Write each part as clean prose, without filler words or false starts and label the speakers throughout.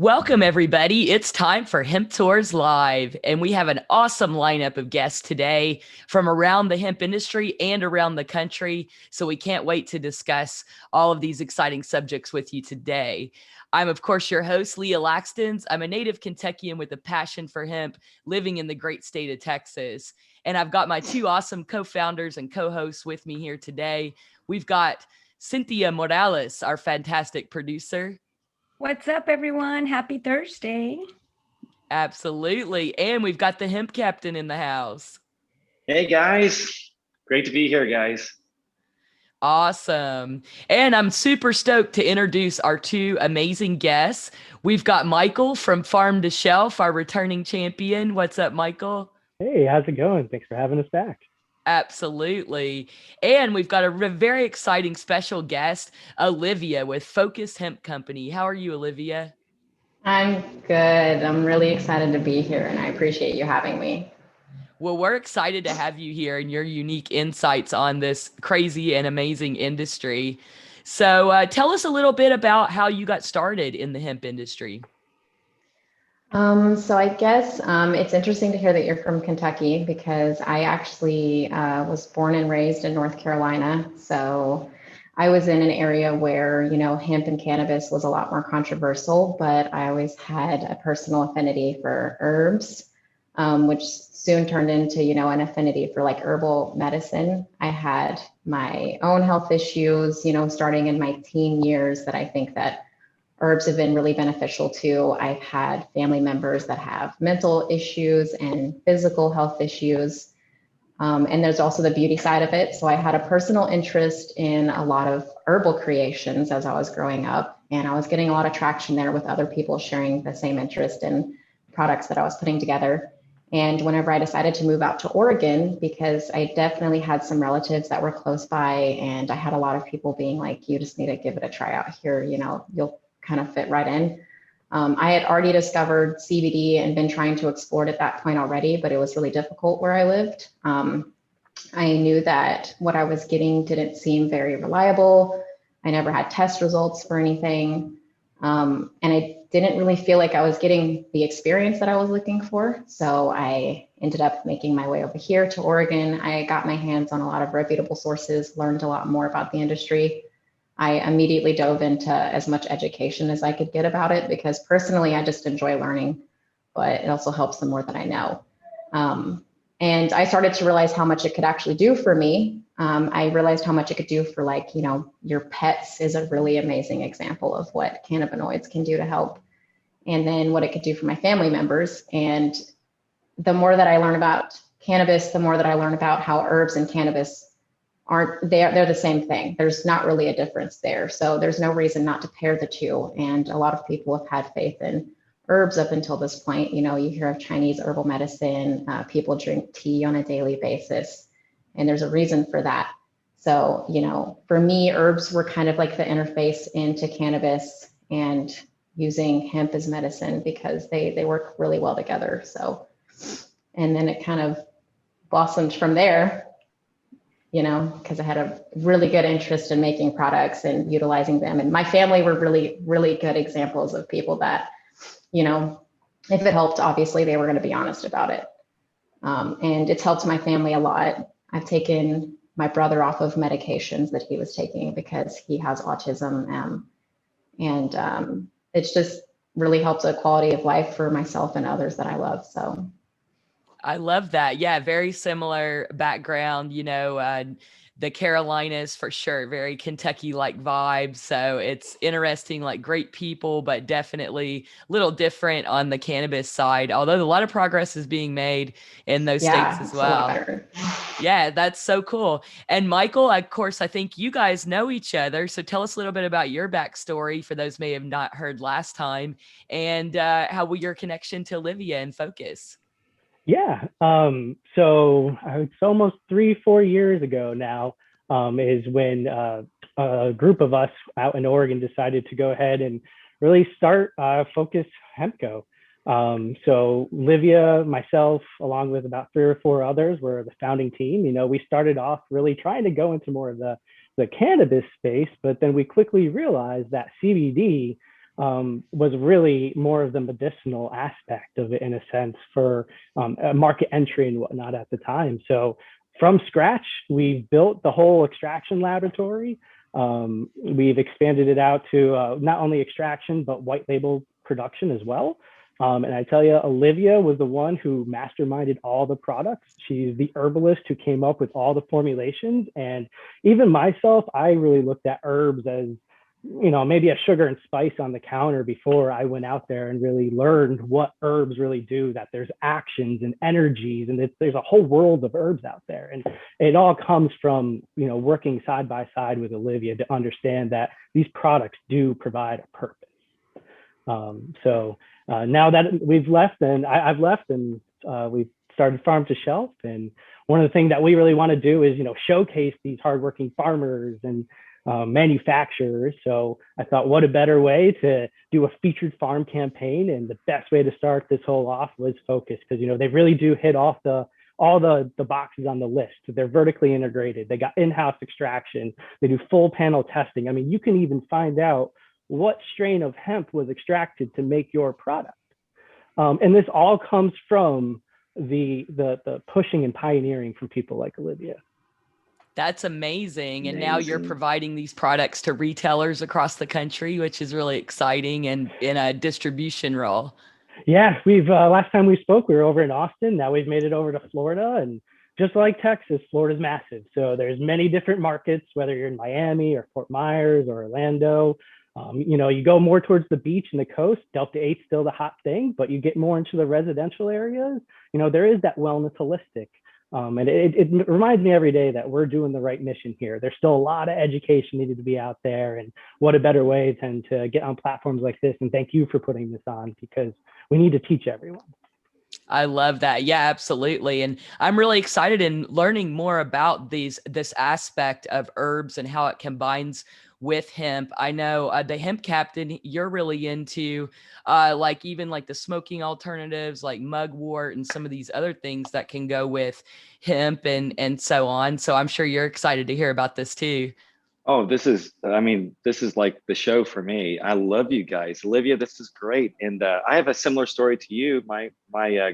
Speaker 1: Welcome, everybody. It's time for Hemp Tours Live, and we have an awesome lineup of guests today from around the hemp industry and around the country. So we can't wait to discuss all of these exciting subjects with you today. I'm, of course, your host, Leah Laxtons. I'm a native Kentuckian with a passion for hemp, living in the great state of Texas. And I've got my two awesome co-founders and co-hosts with me here today. We've got Cynthia Morales, our fantastic producer.
Speaker 2: What's up, everyone? Happy Thursday.
Speaker 1: Absolutely. And we've got the hemp captain in the house.
Speaker 3: Hey guys, great to be here, guys.
Speaker 1: Awesome. And I'm super stoked to introduce our two amazing guests. We've got Michael from Farm to Shelf, our returning champion. What's up, Michael?
Speaker 4: Hey, how's it going? Thanks for having us back.
Speaker 1: Absolutely. And we've got a very exciting special guest, Olivia with Focus Hemp Company. How are you, Olivia?
Speaker 5: I'm good. I'm really excited to be here and I appreciate you having me.
Speaker 1: Well, we're excited to have you here and your unique insights on this crazy and amazing industry. So tell us a little bit about how you got started in the hemp industry.
Speaker 5: So I guess it's interesting to hear that you're from Kentucky because I actually was born and raised in North Carolina. So I was in an area where, hemp and cannabis was a lot more controversial, but I always had a personal affinity for herbs, which soon turned into, an affinity for like herbal medicine. I had my own health issues, starting in my teen years that I think that herbs have been really beneficial to. I've had family members that have mental issues and physical health issues. And there's also the beauty side of it. So I had a personal interest in a lot of herbal creations as I was growing up. And I was getting a lot of traction there with other people sharing the same interest in products that I was putting together. And whenever I decided to move out to Oregon, because I definitely had some relatives that were close by, and I had a lot of people being like, you just need to give it a try out here, you'll kind of fit right in. I had already discovered CBD and been trying to explore it at that point already, but it was really difficult where I lived. I knew that what I was getting didn't seem very reliable. I never had test results for anything. And I didn't really feel like I was getting the experience that I was looking for. So I ended up making my way over here to Oregon. I got my hands on a lot of reputable sources, learned a lot more about the industry. I immediately dove into as much education as I could get about it because personally, I just enjoy learning, but it also helps the more that I know. And I started to realize how much it could actually do for me. I realized how much it could do for your pets is a really amazing example of what cannabinoids can do to help. And then what it could do for my family members. And the more that I learn about cannabis, the more that I learn about how herbs and cannabis they're the same thing. There's not really a difference there. So there's no reason not to pair the two. And a lot of people have had faith in herbs up until this point. You hear of Chinese herbal medicine, people drink tea on a daily basis, and there's a reason for that. So, for me, herbs were kind of like the interface into cannabis and using hemp as medicine because they work really well together. So, and then it kind of blossomed from there. Because I had a really good interest in making products and utilizing them. And my family were really, really good examples of people that, if it helped, obviously they were going to be honest about it. And it's helped my family a lot. I've taken my brother off of medications that he was taking because he has autism. And it's just really helped the quality of life for myself and others that I love. So.
Speaker 1: I love that. Yeah, very similar background, the Carolinas for sure, very Kentucky-like vibe. So it's interesting, like great people, but definitely a little different on the cannabis side, although a lot of progress is being made in those states as well. Yeah, that's so cool. And Michael, of course, I think you guys know each other. So tell us a little bit about your backstory for those may have not heard last time and how your connection to Olivia and Focus.
Speaker 4: Yeah. So it's almost 3-4 years ago now is when a group of us out in Oregon decided to go ahead and really start Focus Hemp Co. So Olivia, myself, along with about 3 or 4 others were the founding team. We started off really trying to go into more of the cannabis space, but then we quickly realized that CBD was really more of the medicinal aspect of it, in a sense, for a market entry and whatnot at the time. So from scratch, we've built the whole extraction laboratory. We've expanded it out to not only extraction, but white label production as well. And I tell you, Olivia was the one who masterminded all the products. She's the herbalist who came up with all the formulations. And even myself, I really looked at herbs as, maybe a sugar and spice on the counter before I went out there and really learned what herbs really do, that there's actions and energies, and there's a whole world of herbs out there. And it all comes from, working side by side with Olivia to understand that these products do provide a purpose. So now that we've left, and I've left, and we've started Farm to Shelf. And one of the things that we really want to do is, showcase these hardworking farmers and manufacturers. So I thought, what a better way to do a featured farm campaign. And the best way to start this whole off was Focus, because, they really do hit off all the boxes on the list. They're vertically integrated. They got in-house extraction. They do full panel testing. I mean, you can even find out what strain of hemp was extracted to make your product. And this all comes from the pushing and pioneering from people like Olivia.
Speaker 1: That's amazing. And now you're providing these products to retailers across the country, which is really exciting, and in a distribution role.
Speaker 4: Yeah, we've last time we spoke, we were over in Austin. Now we've made it over to Florida, and just like Texas, Florida's massive. So there's many different markets, whether you're in Miami or Fort Myers or Orlando. You go more towards the beach and the coast. Delta 8's still the hot thing, but you get more into the residential areas. There is that wellness holistic. And it reminds me every day that we're doing the right mission here. There's still a lot of education needed to be out there, and what a better way than to get on platforms like this. And thank you for putting this on, because we need to teach everyone.
Speaker 1: I love that. Yeah, absolutely. And I'm really excited in learning more about this aspect of herbs and how it combines with hemp. I know the Hemp Captain, you're really into even the smoking alternatives like mugwort and some of these other things that can go with hemp and so on. So I'm sure you're excited to hear about this too.
Speaker 3: Oh, this is like the show for me. I love you guys. Olivia, this is great. And I have a similar story to you. My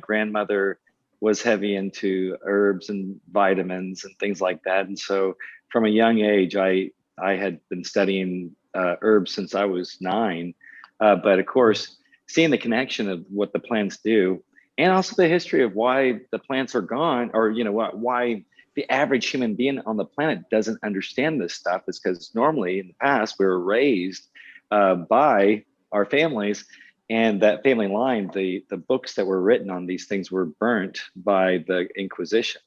Speaker 3: grandmother was heavy into herbs and vitamins and things like that. And so from a young age, I had been studying herbs since I was 9. But of course, seeing the connection of what the plants do, and also the history of why the plants are gone, or why the average human being on the planet doesn't understand this stuff, is because normally in the past we were raised by our families, and that family line, the books that were written on these things were burnt by the Inquisitions.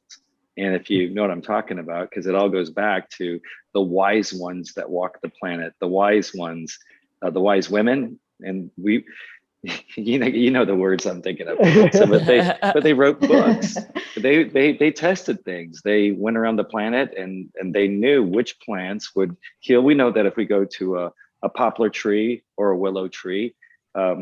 Speaker 3: And if you know what I'm talking about, because it all goes back to the wise ones that walk the planet, the wise ones, the wise women, and we, you know the words I'm thinking of. So, but they wrote books. They tested things. They went around the planet and they knew which plants would heal. We know that if we go to a poplar tree or a willow tree,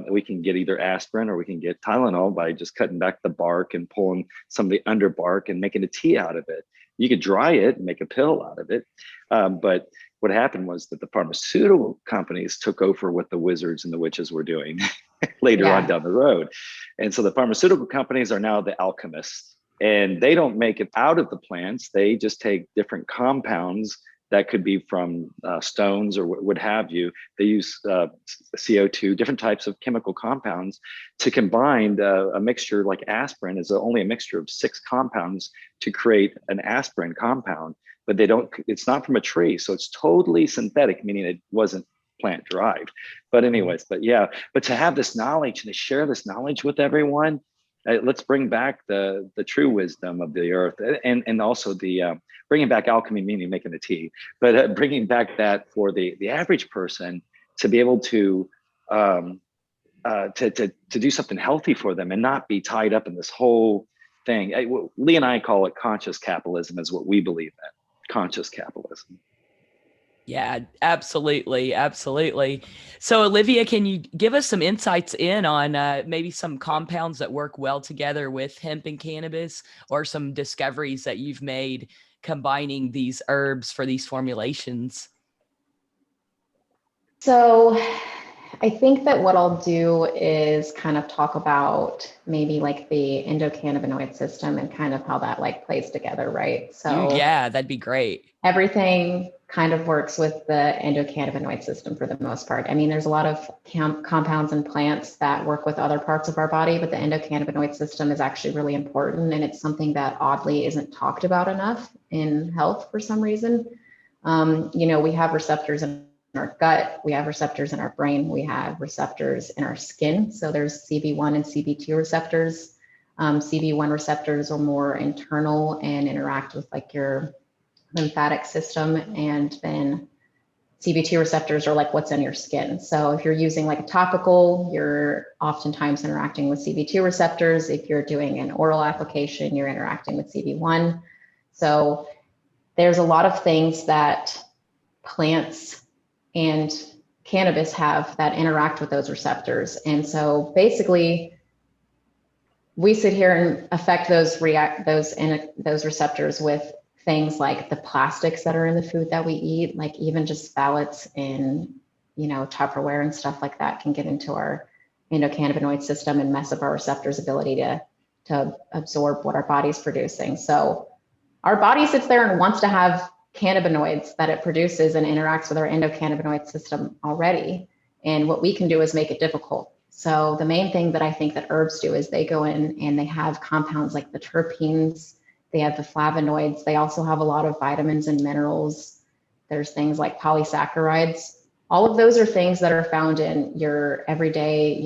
Speaker 3: we can get either aspirin or we can get Tylenol by just cutting back the bark and pulling some of the underbark and making a tea out of it. You could dry it and make a pill out of it. But what happened was that the pharmaceutical companies took over what the wizards and the witches were doing later on down the road. And so the pharmaceutical companies are now the alchemists, and they don't make it out of the plants. They just take different compounds that could be from stones or what have you. They use CO2, different types of chemical compounds to combine a mixture like aspirin is only a mixture of 6 compounds to create an aspirin compound, but it's not from a tree. So it's totally synthetic, meaning it wasn't plant derived. But anyways, but to have this knowledge and to share this knowledge with everyone, let's bring back the true wisdom of the earth, and also the bringing back alchemy, meaning making the tea, but bringing back that for the average person to be able to do something healthy for them and not be tied up in this whole thing. Lee and I call it conscious capitalism, is what we believe in. Conscious capitalism.
Speaker 1: Yeah, absolutely. Absolutely. So Olivia, can you give us some insights on maybe some compounds that work well together with hemp and cannabis, or some discoveries that you've made combining these herbs for these formulations?
Speaker 5: So I think that what I'll do is kind of talk about maybe like the endocannabinoid system and kind of how that like plays together, right? So
Speaker 1: Yeah, that'd be great.
Speaker 5: everything kind of works with the endocannabinoid system for the most part. I mean, there's a lot of compounds and plants that work with other parts of our body, but the endocannabinoid system is actually really important. And it's something that oddly isn't talked about enough in health for some reason. We have receptors in our gut, we have receptors in our brain, we have receptors in our skin. So there's CB1 and CB2 receptors. CB1 receptors are more internal and interact with like your lymphatic system, and then CB2 receptors are like what's in your skin. So if you're using like a topical, you're oftentimes interacting with CB2 receptors. If you're doing an oral application, you're interacting with CB1. So there's a lot of things that plants and cannabis have that interact with those receptors. And so basically, we sit here and affect those receptors with things like the plastics that are in the food that we eat, like even just pellets in, Tupperware and stuff like that can get into our endocannabinoid system and mess up our receptors' ability to absorb what our body's producing. So our body sits there and wants to have cannabinoids that it produces and interacts with our endocannabinoid system already. And what we can do is make it difficult. So the main thing that I think that herbs do is they go in and they have compounds like the terpenes, they have the flavonoids, they also have a lot of vitamins and minerals. There's things like polysaccharides. All of those are things that are found in your everyday,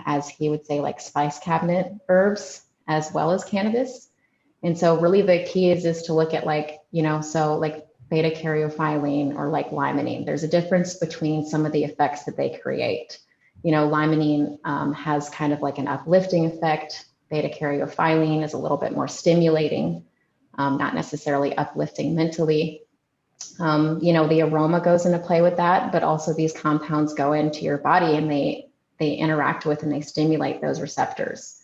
Speaker 5: as he would say, like spice cabinet herbs, as well as cannabis. And so really the key is to look at like beta caryophyllene or like limonene. There's a difference between some of the effects that they create. Limonene has kind of like an uplifting effect. Beta caryophyllene is a little bit more stimulating, not necessarily uplifting mentally. The aroma goes into play with that, but also these compounds go into your body and they interact with and they stimulate those receptors.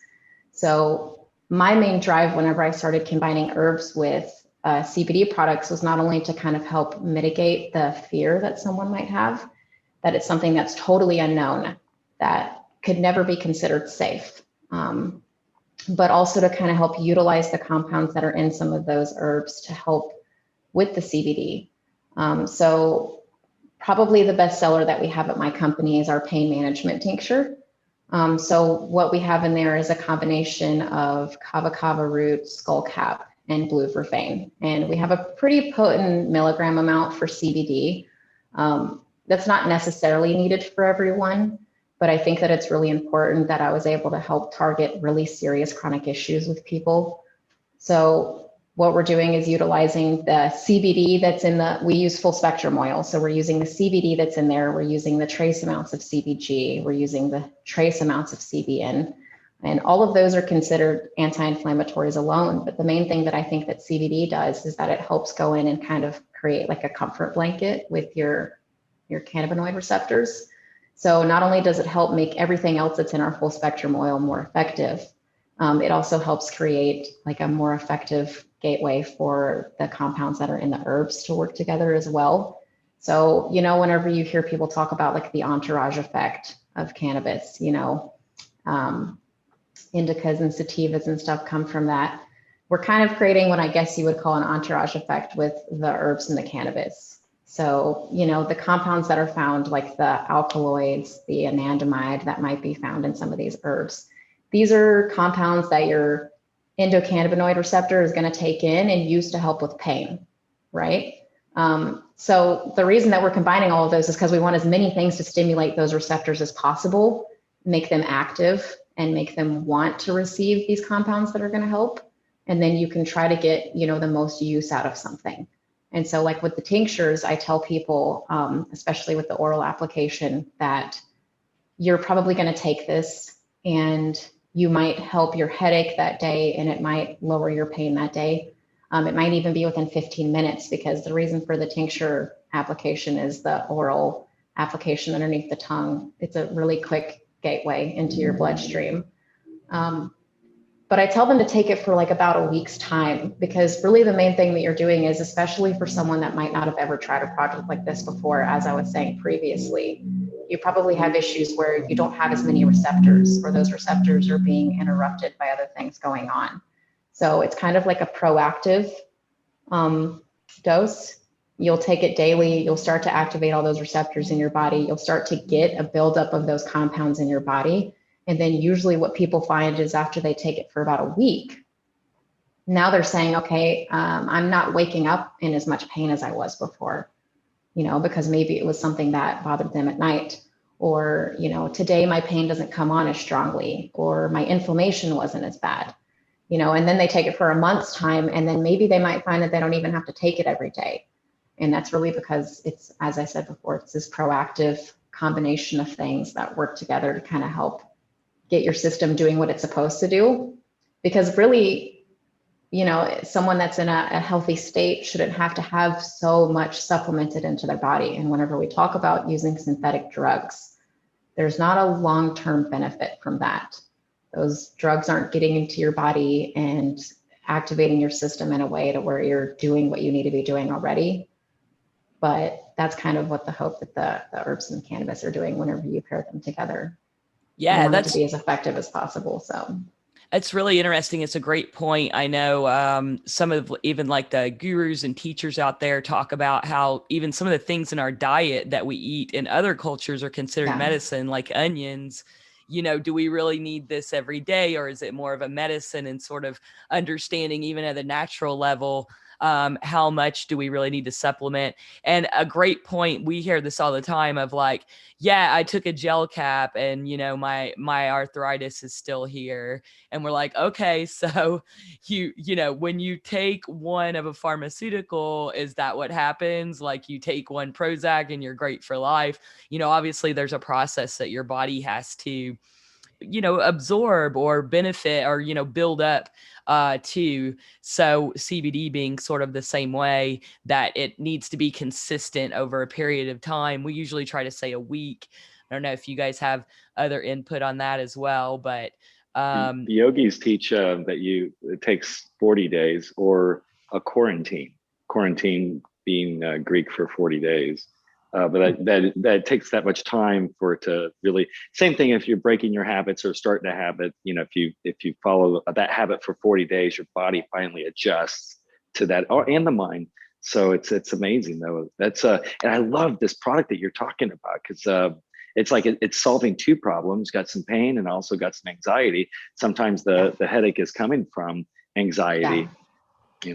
Speaker 5: So my main drive whenever I started combining herbs with CBD products was not only to kind of help mitigate the fear that someone might have, that it's something that's totally unknown, that could never be considered safe, but also to kind of help utilize the compounds that are in some of those herbs to help with the CBD. So probably the best seller that we have at my company is our pain management tincture. So what we have in there is a combination of kava kava root, skullcap, and blue vervain. And we have a pretty potent milligram amount for CBD. That's not necessarily needed for everyone, but I think that it's really important that I was able to help target really serious chronic issues with people. So what we're doing is utilizing the CBD that's we use full spectrum oil. So we're using the CBD that's in there. We're using the trace amounts of CBG. We're using the trace amounts of CBN. And all of those are considered anti-inflammatories alone. But the main thing that I think that CBD does is that it helps go in and kind of create like a comfort blanket with your cannabinoid receptors. So not only does it help make everything else that's in our full spectrum oil more effective, it also helps create like a more effective gateway for the compounds that are in the herbs to work together as well. So, whenever you hear people talk about like the entourage effect of cannabis, indicas and sativas and stuff come from that. We're kind of creating what I guess you would call an entourage effect with the herbs and the cannabis. So, the compounds that are found, like the alkaloids, the anandamide that might be found in some of these herbs, these are compounds that your endocannabinoid receptor is going to take in and use to help with pain, right? So the reason that we're combining all of those is because we want as many things to stimulate those receptors as possible, make them active, and make them want to receive these compounds that are going to help. And then you can try to get, the most use out of something. And so like with the tinctures, I tell people, especially with the oral application, that you're probably going to take this and you might help your headache that day and it might lower your pain that day. It might even be within 15 minutes because the reason for the tincture application is the oral application underneath the tongue. It's a really quick gateway into your bloodstream. But I tell them to take it for like about a week's time, because really the main thing that you're doing is, especially for someone that might not have ever tried a project like this before, as I was saying previously, you probably have issues where you don't have as many receptors, or those receptors are being interrupted by other things going on. So it's kind of like a proactive dose. You'll take it daily. You'll start to activate all those receptors in your body. You'll start to get a buildup of those compounds in your body. And then usually what people find is after they take it for about a week, now they're saying, okay, I'm not waking up in as much pain as I was before, because maybe it was something that bothered them at night, or, today my pain doesn't come on as strongly, or my inflammation wasn't as bad, and then they take it for a month's time, and then maybe they might find that they don't even have to take it every day. And that's really because it's, as I said before, it's this proactive combination of things that work together to kind of help get your system doing what it's supposed to do. Because really, someone that's in a healthy state shouldn't have to have so much supplemented into their body. And whenever we talk about using synthetic drugs, there's not a long-term benefit from that. Those drugs aren't getting into your body and activating your system in a way to where you're doing what you need to be doing already. But that's kind of what the hope that the herbs and cannabis are doing whenever you pair them together.
Speaker 1: Yeah,
Speaker 5: that's to be as effective as possible. So
Speaker 1: it's really interesting. It's a great point. I know some of even like the gurus and teachers out there talk about how even some of the things in our diet that we eat in other cultures are considered medicine, like onions. Do we really need this every day, or is it more of a medicine, and sort of understanding even at the natural level, how much do we really need to supplement? And a great point, we hear this all the time of like, yeah, I took a gel cap and, my arthritis is still here. And we're like, okay, so when you take one of a pharmaceutical, is that what happens? Like you take one Prozac and you're great for life. Obviously there's a process that your body has to, absorb or benefit or, build up too. So CBD being sort of the same way, that it needs to be consistent over a period of time. We usually try to say a week. I don't know if you guys have other input on that as well, but
Speaker 3: the yogis teach that it takes 40 days or a quarantine being Greek for 40 days. But that takes that much time for it to really, same thing if you're breaking your habits or starting a habit, if you follow that habit for 40 days, your body finally adjusts to that, and the mind. So it's amazing though. That's and I love this product that you're talking about, because it's like it's solving two problems, got some pain and also got some anxiety. Sometimes the headache is coming from anxiety.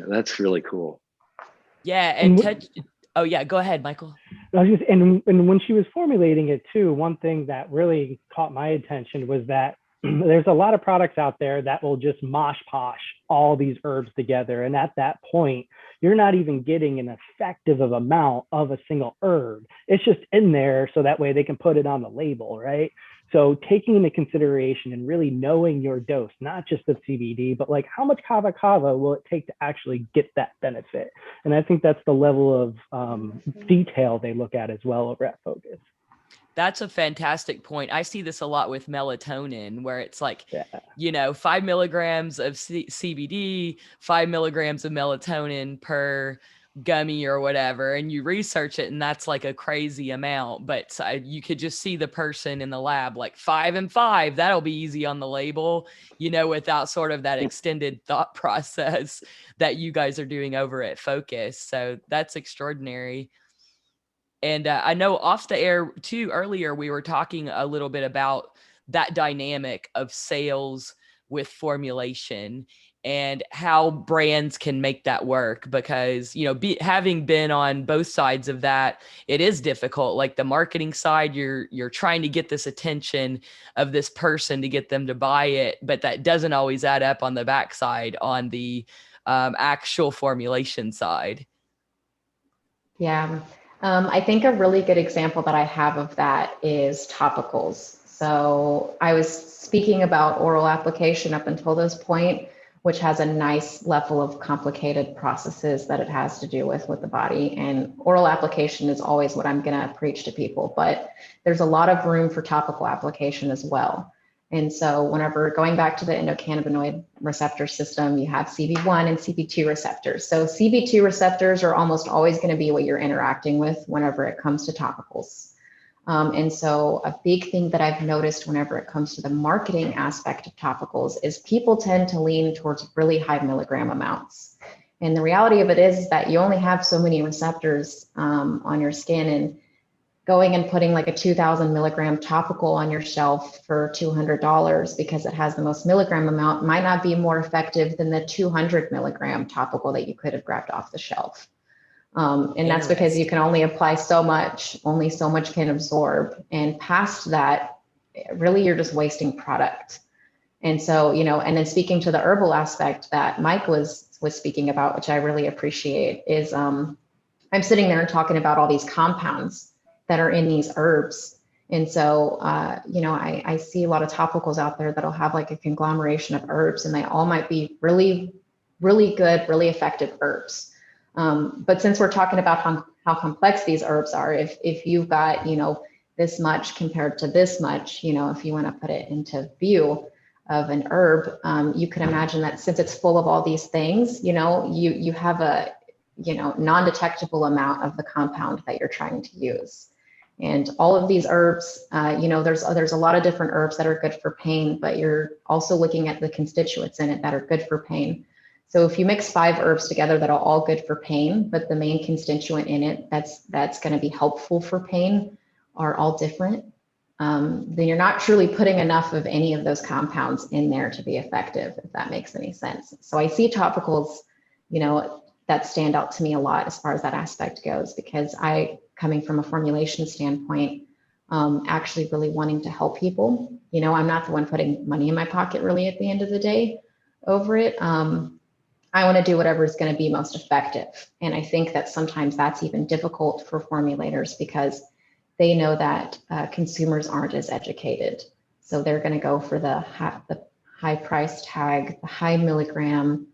Speaker 3: That's really cool.
Speaker 1: Yeah. And oh yeah, go ahead, Michael.
Speaker 4: And when she was formulating it too, one thing that really caught my attention was that there's a lot of products out there that will just mosh posh all these herbs together. And at that point, you're not even getting an effective amount of a single herb. It's just in there so that way they can put it on the label, right? So taking into consideration and really knowing your dose, not just of CBD, but like how much kava kava will it take to actually get that benefit? And I think that's the level of detail they look at as well over at Focus.
Speaker 1: That's a fantastic point. I see this a lot with melatonin, where it's like, 5 milligrams of CBD, 5 milligrams of melatonin per gummy or whatever. And you research it and that's like a crazy amount, but you could just see the person in the lab, like 5 and 5, that'll be easy on the label, without sort of that extended thought process that you guys are doing over at Focus. So that's extraordinary. And I know off the air too, earlier, we were talking a little bit about that dynamic of sales with formulation and how brands can make that work, because, having been on both sides of that, it is difficult. Like the marketing side, you're trying to get this attention of this person to get them to buy it, but that doesn't always add up on the backside on the actual formulation side.
Speaker 5: Yeah. I think a really good example that I have of that is topicals. So I was speaking about oral application up until this point, which has a nice level of complicated processes that it has to do with the body. And oral application is always what I'm going to preach to people, but there's a lot of room for topical application as well. And so whenever going back to the endocannabinoid receptor system, you have CB1 and CB2 receptors. So CB2 receptors are almost always going to be what you're interacting with whenever it comes to topicals. And so a big thing that I've noticed whenever it comes to the marketing aspect of topicals is people tend to lean towards really high milligram amounts. And the reality of it is that you only have so many receptors on your skin, and going and putting like a 2000 milligram topical on your shelf for $200 because it has the most milligram amount might not be more effective than the 200 milligram topical that you could have grabbed off the shelf. And that's because you can only apply so much, only so much can absorb. And past that, really, you're just wasting product. And so, and then speaking to the herbal aspect that Mike was speaking about, which I really appreciate, is I'm sitting there and talking about all these compounds that are in these herbs. And so, I see a lot of topicals out there that'll have like a conglomeration of herbs, and they all might be really, really good, really effective herbs. But since we're talking about how complex these herbs are, if you've got, this much compared to this much, if you want to put it into view of an herb, you can imagine that since it's full of all these things, you have a, non-detectable amount of the compound that you're trying to use. And all of these herbs, there's a lot of different herbs that are good for pain, but you're also looking at the constituents in it that are good for pain. So if you mix 5 herbs together that are all good for pain, but the main constituent in it that's going to be helpful for pain are all different, then you're not truly putting enough of any of those compounds in there to be effective, if that makes any sense. So I see topicals, that stand out to me a lot as far as that aspect goes, because I, coming from a formulation standpoint, actually really wanting to help people. I'm not the one putting money in my pocket really at the end of the day over it. I want to do whatever is going to be most effective. And I think that sometimes that's even difficult for formulators because they know that consumers aren't as educated. So they're going to go for the high price tag, the high milligram,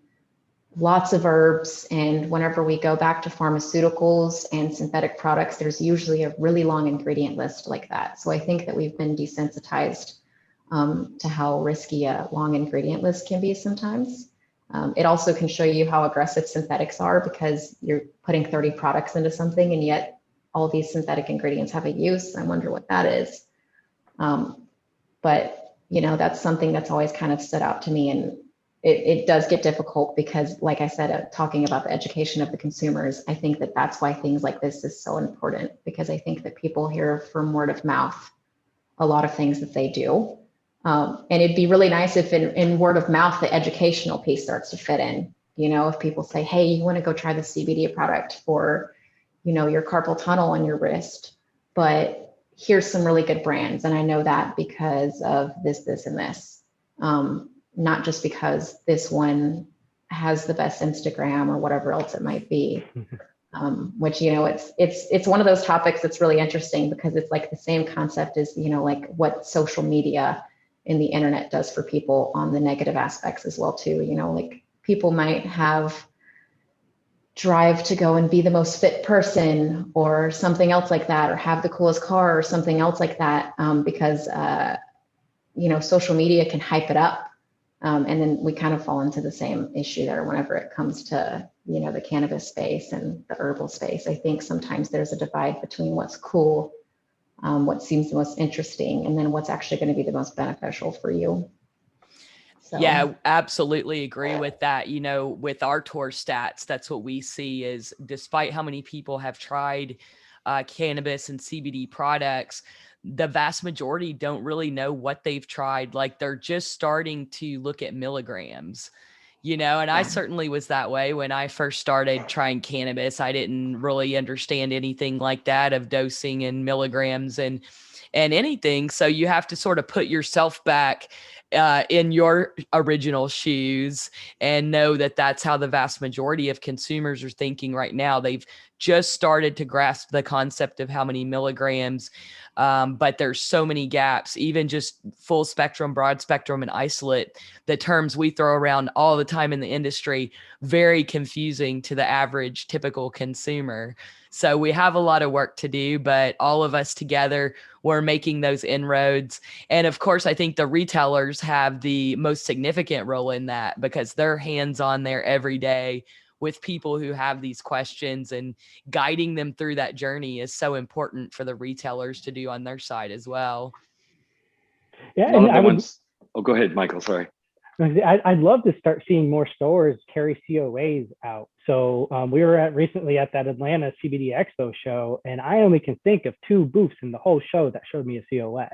Speaker 5: lots of herbs. And whenever we go back to pharmaceuticals and synthetic products, there's usually a really long ingredient list like that. So I think that we've been desensitized to how risky a long ingredient list can be sometimes. It also can show you how aggressive synthetics are because you're putting 30 products into something and yet all these synthetic ingredients have a use. I wonder what that is. But, that's something that's always kind of stood out to me. And it does get difficult because, like I said, talking about the education of the consumers, I think that that's why things like this is so important, because I think that people hear from word of mouth a lot of things that they do. And it'd be really nice if in word of mouth, the educational piece starts to fit in. If people say, hey, you want to go try the CBD product for, your carpal tunnel on your wrist, but here's some really good brands. And I know that because of this, and this, not just because this one has the best Instagram or whatever else it might be. Which, it's one of those topics that's really interesting because it's like the same concept as, like what social media and the internet does for people on the negative aspects as well too. Like people might have drive to go and be the most fit person or something else like that, or have the coolest car or something else like that, because social media can hype it up, and then we kind of fall into the same issue there whenever it comes to the cannabis space and the herbal space. I think sometimes there's a divide between what's cool, what seems the most interesting, and then what's actually going to be the most beneficial for you. So.
Speaker 1: Yeah, absolutely agree with that. With our tour stats, that's what we see is despite how many people have tried cannabis and CBD products, the vast majority don't really know what they've tried. Like they're just starting to look at milligrams. And I certainly was that way when I first started trying cannabis. I didn't really understand anything like that of dosing and milligrams and anything. So you have to sort of put yourself back in your original shoes and know that that's how the vast majority of consumers are thinking right now. They've just started to grasp the concept of how many milligrams, but there's so many gaps, even just full spectrum, broad spectrum, and isolate, the terms we throw around all the time in the industry, very confusing to the average typical consumer. So we have a lot of work to do, but all of us together, we're making those inroads. And of course, I think the retailers have the most significant role in that because they're hands-on there every day with people who have these questions, and guiding them through that journey is so important for the retailers to do on their side as well.
Speaker 4: Yeah,
Speaker 3: One
Speaker 4: and
Speaker 3: of the ones, oh, go ahead, Michael, sorry.
Speaker 4: I'd love to start seeing more stores carry COAs out. So we were recently at that Atlanta CBD Expo show, and I only can think of 2 booths in the whole show that showed me a COA.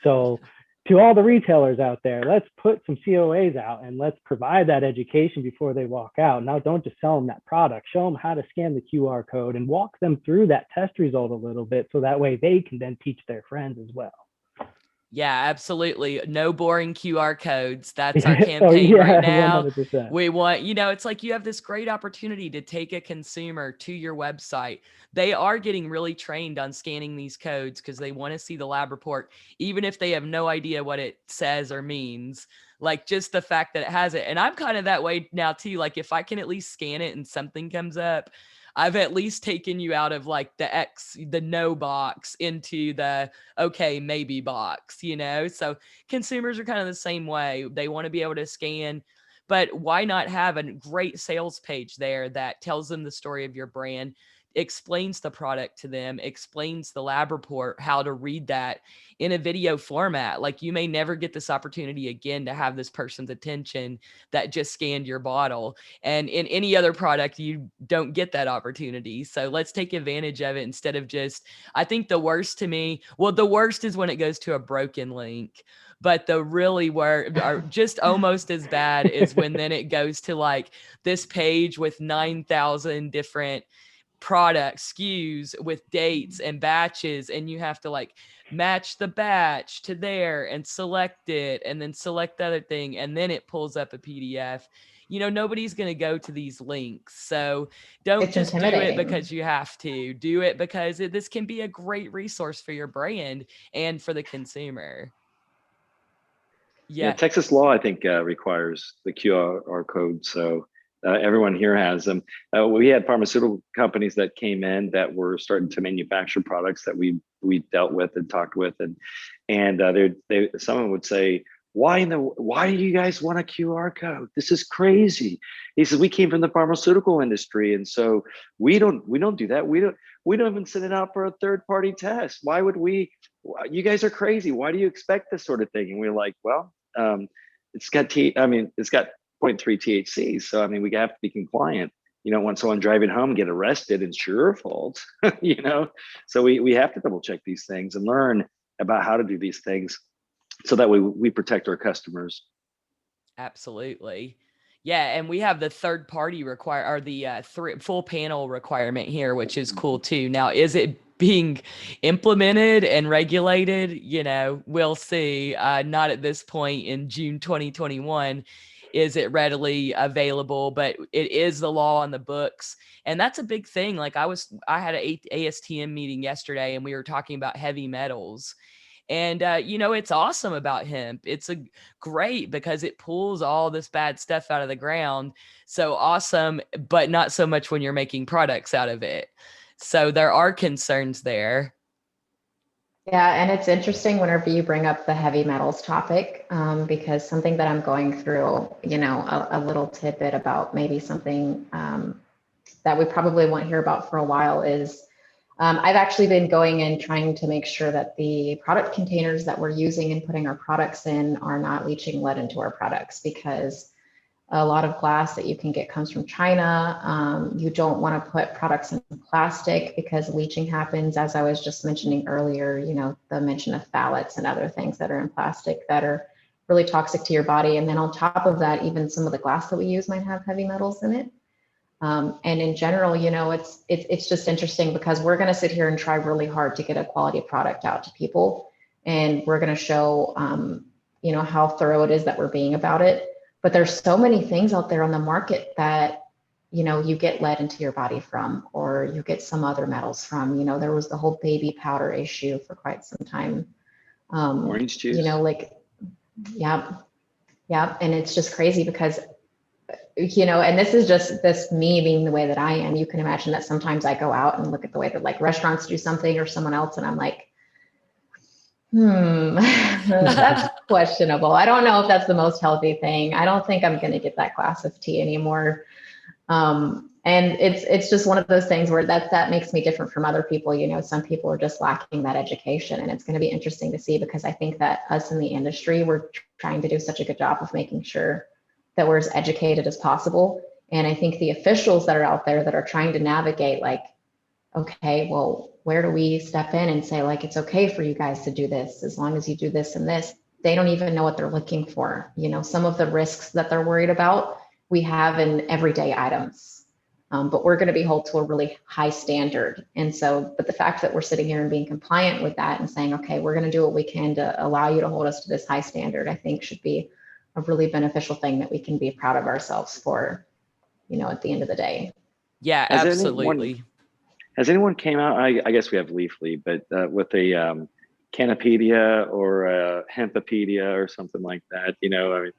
Speaker 4: So to all the retailers out there, let's put some COAs out and let's provide that education before they walk out. Now, don't just sell them that product, show them how to scan the QR code and walk them through that test result a little bit, so that way they can then teach their friends as well.
Speaker 1: Yeah, absolutely. No boring QR codes. That's our campaign
Speaker 4: yeah,
Speaker 1: right now.
Speaker 4: 100%.
Speaker 1: We want, it's like you have this great opportunity to take a consumer to your website. They are getting really trained on scanning these codes because they want to see the lab report, even if they have no idea what it says or means. Like just the fact that it has it. And I'm kind of that way now too. Like if I can at least scan it and something comes up, I've at least taken you out of like the no box into the okay, maybe box, So consumers are kind of the same way. They want to be able to scan, but why not have a great sales page there that tells them the story of your brand, explains the product to them, explains the lab report, how to read that in a video format. Like you may never get this opportunity again to have this person's attention that just scanned your bottle. And in any other product, you don't get that opportunity. So let's take advantage of it instead of just, I think the worst to me, well, the worst is when it goes to a broken link. But the really are just almost as bad is when then it goes to like this page with 9,000 different products, SKUs with dates and batches, and you have to like match the batch to there and select it and then select the other thing, and then it pulls up a PDF. Nobody's going to go to these links. So don't
Speaker 5: It's
Speaker 1: just do it
Speaker 5: intimidating.
Speaker 1: because you have to. Do it because this can be a great resource for your brand and for the consumer.
Speaker 3: Yeah, Texas law, I think, requires the QR code. So everyone here has them. We had pharmaceutical companies that came in that were starting to manufacture products that we dealt with and talked with, and someone would say, why do you guys want a QR code? This is crazy. He says, we came from the pharmaceutical industry, and so we don't do that. We don't even send it out for a third-party test. Why would we? You guys are crazy. Why do you expect this sort of thing? And we're like, well, it's got 0.3 THC. So, I mean, we have to be compliant. You don't want someone driving home and get arrested. It's your fault, So we have to double check these things and learn about how to do these things so that we protect our customers.
Speaker 1: Absolutely. Yeah, and we have the third party full panel requirement here, which is cool too. Now, is it being implemented and regulated? We'll see. Not at this point in June 2021 is it readily available, but it is the law on the books. And that's a big thing. Like I had an ASTM meeting yesterday and we were talking about heavy metals. And, it's awesome about hemp. It's great because it pulls all this bad stuff out of the ground. So awesome, but not so much when you're making products out of it. So there are concerns there.
Speaker 5: Yeah, and it's interesting whenever you bring up the heavy metals topic, because something that I'm going through, a little tidbit about maybe something that we probably won't hear about for a while is I've actually been going and trying to make sure that the product containers that we're using and putting our products in are not leaching lead into our products, because a lot of glass that you can get comes from China. You don't want to put products in plastic because leaching happens, as I was just mentioning earlier, the mention of phthalates and other things that are in plastic that are really toxic to your body. And then on top of that, even some of the glass that we use might have heavy metals in it. And in general, it's just interesting because we're going to sit here and try really hard to get a quality product out to people. And we're going to show, how thorough it is that we're being about it. But there's so many things out there on the market that, you get lead into your body from, or you get some other metals from. There was the whole baby powder issue for quite some time.
Speaker 3: Orange juice.
Speaker 5: Yeah. And it's just crazy because and this is just me being the way that I am. You can imagine that sometimes I go out and look at the way that like restaurants do something or someone else, and I'm like, that's questionable. I don't know if that's the most healthy thing. I don't think I'm going to get that glass of tea anymore. And it's just one of those things where that makes me different from other people. You know, some people are just lacking that education, and it's going to be interesting to see, because I think that us in the industry, we're trying to do such a good job of making sure that we're as educated as possible. And I think the officials that are out there that are trying to navigate, like, okay, well, where do we step in and say, like, it's okay for you guys to do this as long as you do this and this? They don't even know what they're looking for. You know, some of the risks that they're worried about, we have in everyday items. But we're going to be held to a really high standard. And so, but the fact that we're sitting here and being compliant with that and saying, okay, we're going to do what we can to allow you to hold us to this high standard, I think should be a really beneficial thing that we can be proud of ourselves for, you know, at the end of the day.
Speaker 1: Yeah,
Speaker 3: Has
Speaker 1: absolutely.
Speaker 3: anyone came out? I guess we have Leafly, but with a Cannapedia or a Hempopedia or something like that. You know, I mean,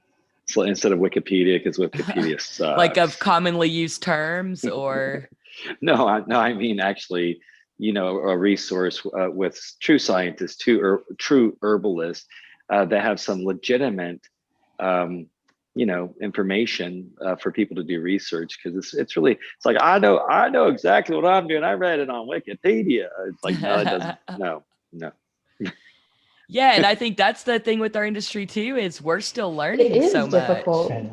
Speaker 3: so instead of Wikipedia, because Wikipedia sucks.
Speaker 1: Like of commonly used terms, or
Speaker 3: No, I mean actually, you know, a resource with true scientists, true herbalists that have some legitimate, you know, information for people to do research, because it's like I know exactly what I'm doing. I read it on Wikipedia. It's like no, it doesn't. No.
Speaker 1: yeah, and I think that's the thing with our industry too, is we're still
Speaker 5: It
Speaker 1: learning so
Speaker 5: is difficult.
Speaker 1: much.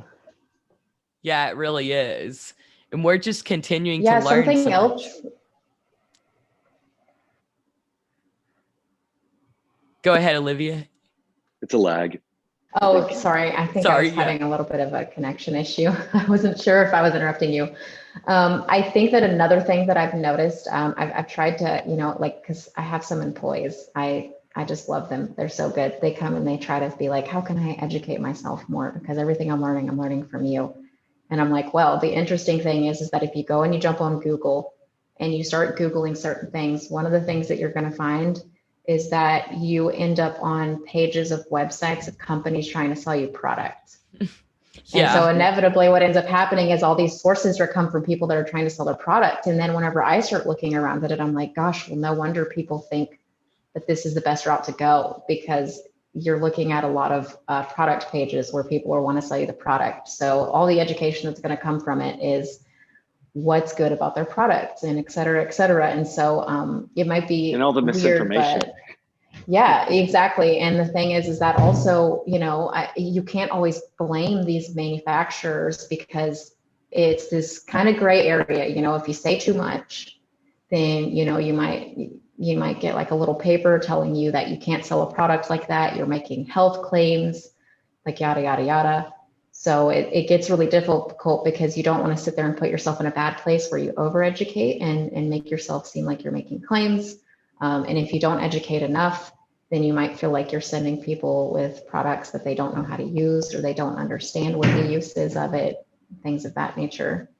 Speaker 1: Yeah, it really is. And we're just continuing to
Speaker 5: Yeah,
Speaker 1: learn so
Speaker 5: something
Speaker 1: much.
Speaker 5: else.
Speaker 1: Go ahead, Olivia.
Speaker 3: It's a lag.
Speaker 5: Oh, sorry. I think I
Speaker 1: Sorry,
Speaker 5: was
Speaker 1: yeah.
Speaker 5: having a little bit of a connection issue. I wasn't sure if I was interrupting you. I think that another thing that I've noticed, I've tried to, you know, like, because I have some employees, I just love them. They're so good. They come and they try to be like, how can I educate myself more? Because everything I'm learning from you. And I'm like, well, the interesting thing is that if you go and you jump on Google and you start Googling certain things, one of the things that you're going to find is that you end up on pages of websites of companies trying to sell you products. And so inevitably what ends up happening is all these sources are come from people that are trying to sell their product. And then whenever I start looking around at it, I'm like, gosh, well, no wonder people think that this is the best route to go, because you're looking at a lot of product pages where people want to sell you the product. So all the education that's going to come from it is what's good about their products and et cetera, et cetera. And so it might be
Speaker 3: And all the misinformation.
Speaker 5: Weird, yeah, exactly. And the thing is that also, you know, you can't always blame these manufacturers, because it's this kind of gray area. You know, if you say too much, then, you know, you might get like a little paper telling you that you can't sell a product like that. You're making health claims, like yada, yada, yada. So it gets really difficult, because you don't want to sit there and put yourself in a bad place where you overeducate and make yourself seem like you're making claims. And if you don't educate enough, then you might feel like you're sending people with products that they don't know how to use, or they don't understand what the use is of it, things of that nature.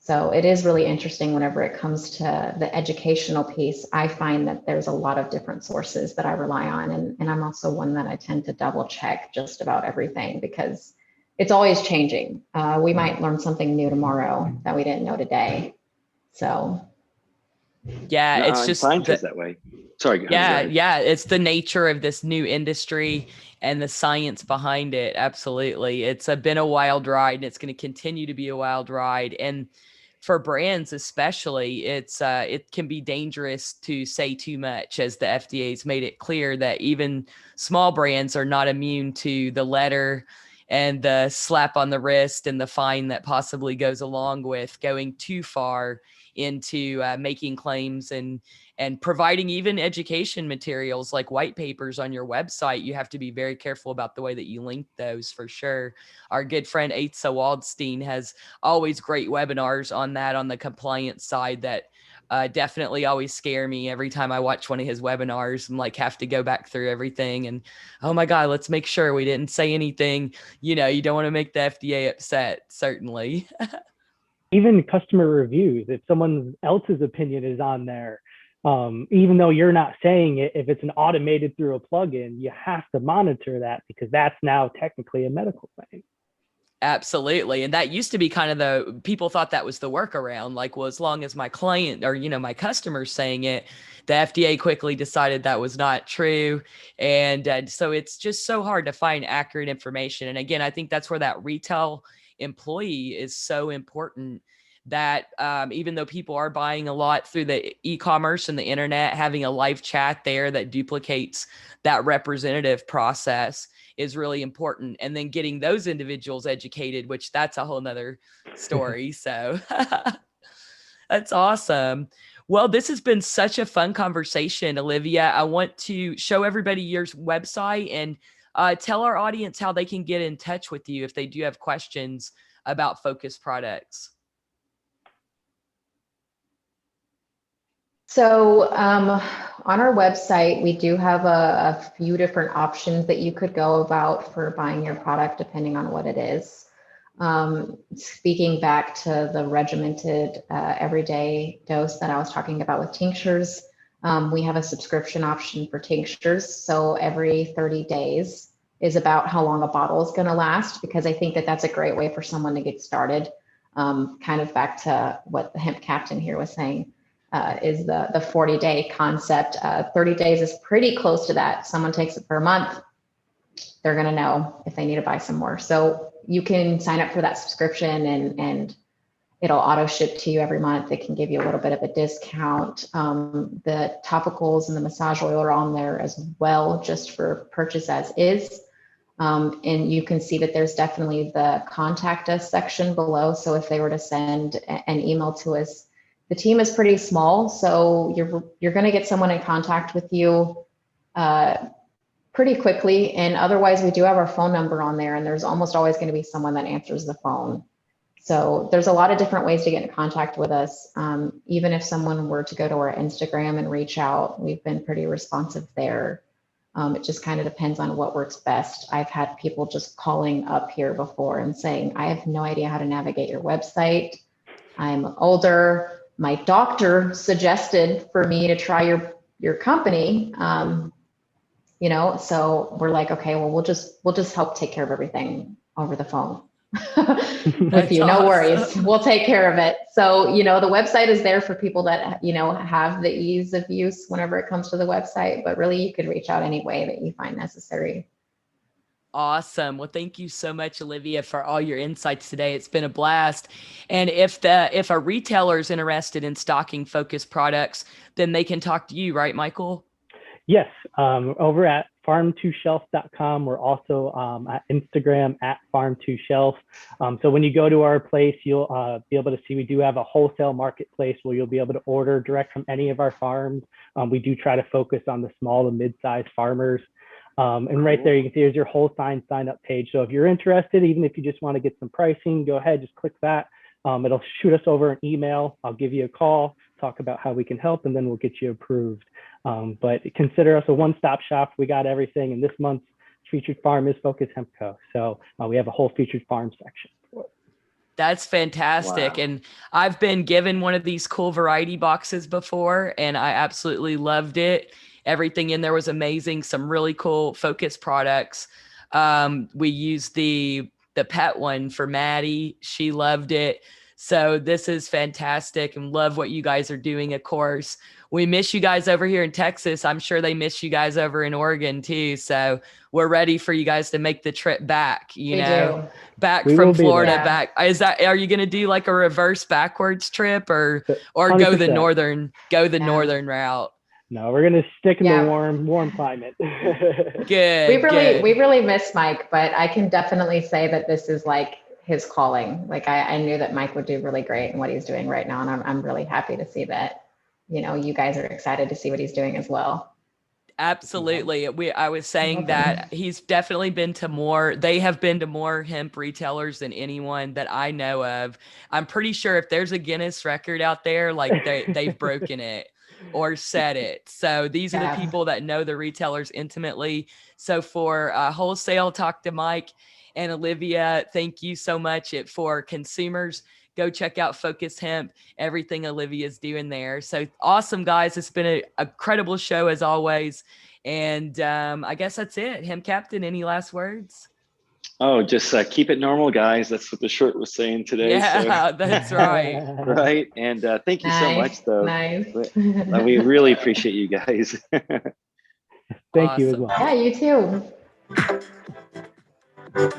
Speaker 5: So it is really interesting whenever it comes to the educational piece. I find that there's a lot of different sources that I rely on. And I'm also one that I tend to double check just about everything, because it's always changing. We might learn something new tomorrow that we didn't know today. So.
Speaker 1: Yeah,
Speaker 3: No,
Speaker 1: it's just
Speaker 3: science is that way. Sorry.
Speaker 1: Yeah, it's the nature of this new industry and the science behind it. Absolutely. It's been a wild ride, and it's going to continue to be a wild ride. And for brands especially, it can be dangerous to say too much, as the FDA's made it clear that even small brands are not immune to the letter and the slap on the wrist and the fine that possibly goes along with going too far into making claims and providing even education materials like white papers on your website. You have to be very careful about the way that you link those, for sure. Our good friend Asa Waldstein has always great webinars on that, on the compliance side, that definitely always scare me every time I watch one of his webinars. I'm like, have to go back through everything and, oh my God, let's make sure we didn't say anything. You know, you don't want to make the FDA upset, certainly.
Speaker 4: Even customer reviews, if someone else's opinion is on there, even though you're not saying it, if it's an automated through a plugin, you have to monitor that, because that's now technically a medical claim.
Speaker 1: Absolutely. And that used to be kind of the, people thought that was the workaround. Like, well, as long as my client or, you know, my customer's saying it, the FDA quickly decided that was not true. And so it's just so hard to find accurate information. And again, I think that's where that retail employee is so important, that even though people are buying a lot through the e-commerce and the internet, having a live chat there that duplicates that representative process is really important. And then getting those individuals educated, which that's a whole nother story. So that's awesome. Well, this has been such a fun conversation, Olivia. I want to show everybody your website and tell our audience how they can get in touch with you if they do have questions about Focus products.
Speaker 5: So on our website, we do have a few different options that you could go about for buying your product, depending on what it is. Speaking back to the regimented everyday dose that I was talking about with tinctures, we have a subscription option for tinctures. So every 30 days is about how long a bottle is going to last, because I think that that's a great way for someone to get started. Kind of back to what the hemp captain here was saying. Is the 40-day concept. 30 days is pretty close to that. Someone takes it for a month, they're going to know if they need to buy some more. So you can sign up for that subscription and it'll auto ship to you every month. It can give you a little bit of a discount. The topicals and the massage oil are on there as well, just for purchase as is. And you can see that there's definitely the contact us section below. So if they were to send an email to us, the team is pretty small, so you're going to get someone in contact with you pretty quickly. And otherwise, we do have our phone number on there, and there's almost always going to be someone that answers the phone. So there's a lot of different ways to get in contact with us. Even if someone were to go to our Instagram and reach out, we've been pretty responsive there. It just kind of depends on what works best. I've had people just calling up here before and saying, I have no idea how to navigate your website. I'm older. My doctor suggested for me to try your company, you know, so we're like, okay, well, we'll just help take care of everything over the phone with you. No worries. We'll take care of it. So, you know, the website is there for people that, you know, have the ease of use whenever it comes to the website, but really you could reach out any way that you find necessary.
Speaker 1: Awesome. Well, thank you so much, Olivia, for all your insights today. It's been a blast. And if a retailer is interested in stocking Focus products, then they can talk to you, right, Michael?
Speaker 4: Yes. Over at farm2shelf.com. We're also at Instagram at farm2shelf. So when you go to our place, you'll be able to see we do have a wholesale marketplace where you'll be able to order direct from any of our farms. We do try to focus on the small to mid-sized farmers. And right there, you can see there's your whole sign up page. So if you're interested, even if you just want to get some pricing, go ahead, just click that. It'll shoot us over an email. I'll give you a call, talk about how we can help, and then we'll get you approved. But consider us a one-stop shop. We got everything. And this month's featured farm is Focus Hemp Co. So we have a whole featured farm section.
Speaker 1: That's fantastic. Wow. And I've been given one of these cool variety boxes before, and I absolutely loved it. Everything in there was amazing. Some really cool Focus products. We used the pet one for Maddie. She loved it. So this is fantastic and love what you guys are doing, of course. We miss you guys over here in Texas. I'm sure they miss you guys over in Oregon too. So we're ready for you guys to make the trip back, back from Florida back. Are you going to do like a reverse backwards trip or 100%. go the northern route?
Speaker 4: No, we're going to stick in the warm climate.
Speaker 1: Good.
Speaker 5: We really miss Mike, but I can definitely say that this is like his calling. Like I knew that Mike would do really great in what he's doing right now. And I'm really happy to see that, you guys are excited to see what he's doing as well.
Speaker 1: Absolutely. I was saying that he's definitely they have been to more hemp retailers than anyone that I know of. I'm pretty sure if there's a Guinness record out there, like they've broken it or set it. So these are the people that know the retailers intimately. So for wholesale, talk to Mike and Olivia. Thank you so much. For consumers, go check out Focus Hemp, everything Olivia's doing there. So awesome, guys. It's been an incredible show as always. And I guess that's it. Hemp Captain, any last words?
Speaker 3: Oh, just keep it normal, guys. That's what the shirt was saying today.
Speaker 1: Yeah, so. That's right.
Speaker 3: Right. And thank you so much, though.
Speaker 5: Nice.
Speaker 3: We really appreciate you guys.
Speaker 4: Thank you as well.
Speaker 5: Yeah, you too.